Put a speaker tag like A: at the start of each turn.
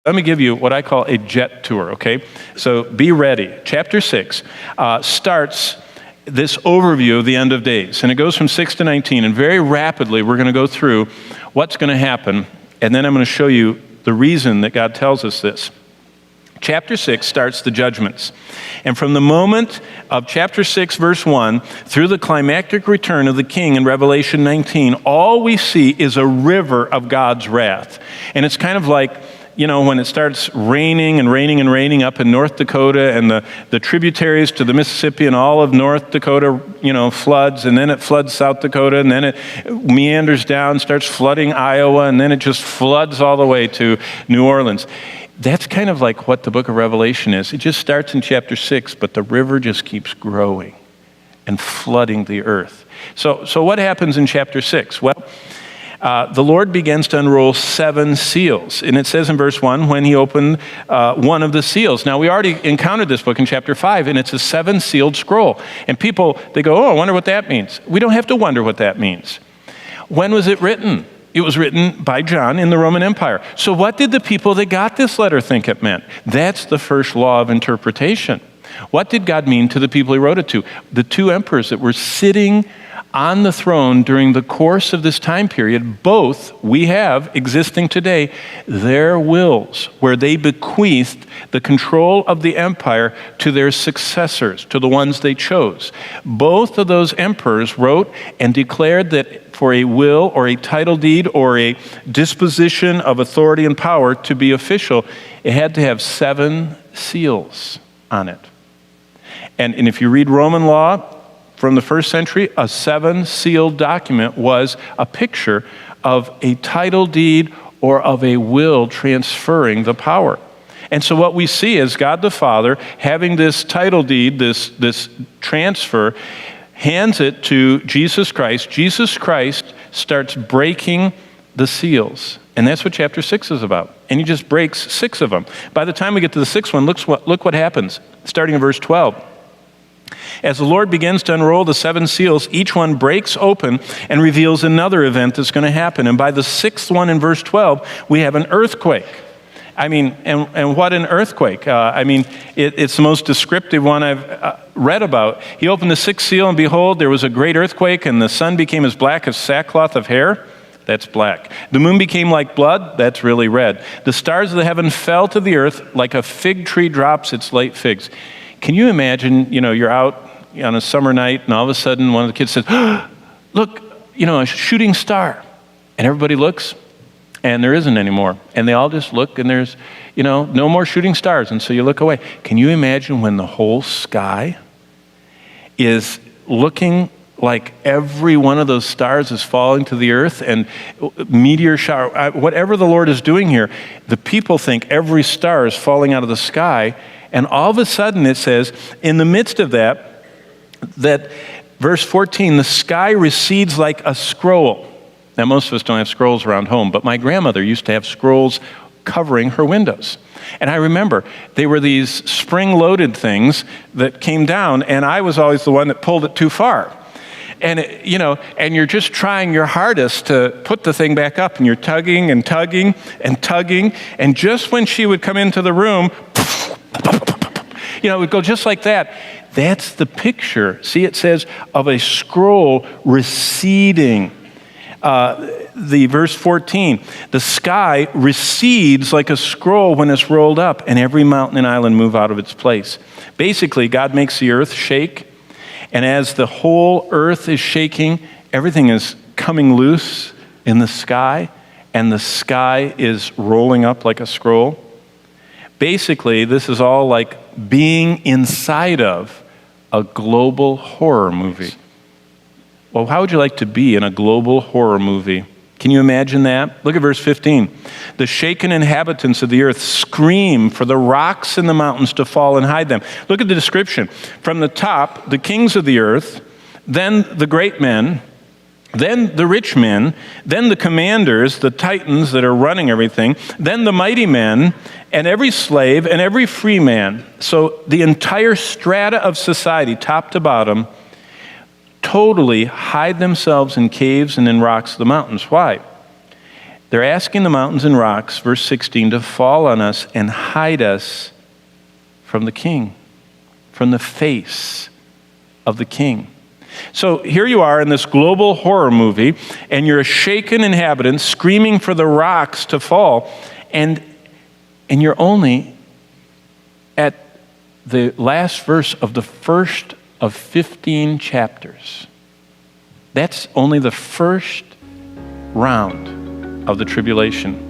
A: Let me give you what I call a jet tour, okay? So be ready. Chapter 6 starts this overview of the end of days, and it goes from 6 to 19, and very rapidly we're going to go through what's going to happen, and then I'm going to show you the reason that God tells us this. Chapter 6 starts the judgments. And from the moment of chapter 6, verse 1, through the climactic return of the king in Revelation 19, all we see is a river of God's wrath. And it's kind of like, when it starts raining and raining and raining up in North Dakota, and the tributaries to the Mississippi and all of North Dakota, floods, and then it floods South Dakota, and then it meanders down, starts flooding Iowa, and then it just floods all the way to New Orleans. That's kind of like what the book of Revelation is. It just starts in chapter 6, but the river just keeps growing and flooding the earth. So what happens in chapter 6? Well, the Lord begins to unroll 7 seals. And it says in verse 1, when he opened one of the seals. Now, we already encountered this book in chapter 5, and it's a 7-sealed scroll. And people, they go, I wonder what that means. We don't have to wonder what that means. When was it written? It was written by John in the Roman Empire. So what did the people that got this letter think it meant? That's the first law of interpretation. What did God mean to the people he wrote it to? The 2 emperors that were sitting on the throne during the course of this time period, both we have existing today, their wills, where they bequeathed the control of the empire to their successors, to the ones they chose. Both of those emperors wrote and declared that for a will or a title deed or a disposition of authority and power to be official, it had to have 7 seals on it. And if you read Roman law, from the first century, a 7-sealed document was a picture of a title deed or of a will transferring the power. And so what we see is God the Father having this title deed, this transfer, hands it to Jesus Christ. Jesus Christ starts breaking the seals. And that's what chapter 6 is about. And he just breaks 6 of them. By the time we get to the 6th one, look what happens, starting in verse 12. As the Lord begins to unroll the 7 seals, each one breaks open and reveals another event that's going to happen. And by the 6th one in verse 12, we have an earthquake. And what an earthquake. It's the most descriptive one I've read about. He opened the 6th seal, and behold, there was a great earthquake, and the sun became as black as sackcloth of hair. That's black. The moon became like blood. That's really red. The stars of the heaven fell to the earth like a fig tree drops its late figs. Can you imagine, you're out on a summer night, and all of a sudden one of the kids says, look, a shooting star. And everybody looks, and there isn't anymore. And they all just look, and there's, no more shooting stars. And so you look away. Can you imagine when the whole sky is looking like every one of those stars is falling to the earth, and meteor shower, whatever the Lord is doing here, the people think every star is falling out of the sky. And all of a sudden it says, in the midst of that verse 14, the sky recedes like a scroll. Now, most of us don't have scrolls around home, but my grandmother used to have scrolls covering her windows. And I remember they were these spring-loaded things that came down, and I was always the one that pulled it too far. And, and you're just trying your hardest to put the thing back up, and you're tugging and tugging and tugging, and just when she would come into the room, it would go just like that. That's the picture. See, it says of a scroll receding. The verse 14, the sky recedes like a scroll when it's rolled up, and every mountain and island move out of its place. Basically, God makes the earth shake, and as the whole earth is shaking, everything is coming loose in the sky, and the sky is rolling up like a scroll. Basically, this is all like being inside of a global horror movie. Well, how would you like to be in a global horror movie? Can you imagine that? Look at verse 15. The shaken inhabitants of the earth scream for the rocks and the mountains to fall and hide them. Look at the description. From the top, the kings of the earth, then the great men, then the rich men, then the commanders, the titans that are running everything, then the mighty men, and every slave and every free man. So the entire strata of society, top to bottom, totally hide themselves in caves and in rocks of the mountains. Why? They're asking the mountains and rocks, verse 16, to fall on us and hide us from the king, from the face of the king. So here you are in this global horror movie, and you're a shaken inhabitant screaming for the rocks to fall, and you're only at the last verse of the first of 15 chapters. That's only the first round of the tribulation.